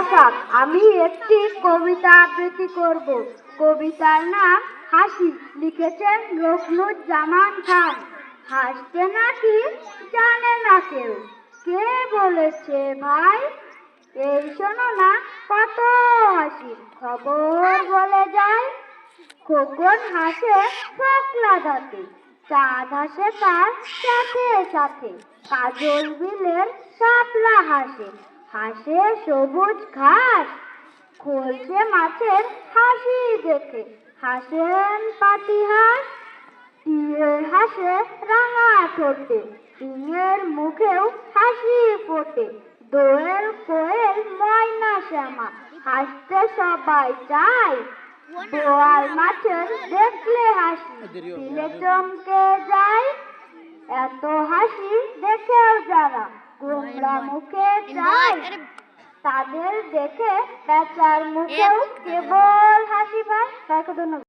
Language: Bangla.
দর্শক, আমি একটি কবিতা আবৃত্তি করব। কবিতার নাম হাসি, লিখেছেন রুকনুজ্জামান খান। হাসতে নাকি জানে না কেউ, কে বলেছে ভাই? এই শোনো না কত হাসির খবর বলে যায়। খোকন হাসে ফোকলা দাঁতে, চাঁদ হাসে তার সাথে সাথে, কাজল বিলের শাপলা হাসে, হাসে সবুজ ঘাস। খোলসে মাছের হাসি দেখে হাসেন পাতিহাঁস। টিয়ে হাসে রাঙা ঠোঁটে, ডিঙের মুখেও হাসি ফোটে। দোয়েল কোয়েল ময়না শ্যামা, হাসতে সবাই চায়। বোয়াল মাছের দেখলে হাসি দিলে চমকে যায়। এত হাসি দেখেও যারা গোমরা মুখে যায়, তাদের দেখে বেচার মুখেও কেবল হাসি পায়। তাকে ধন্যবাদ।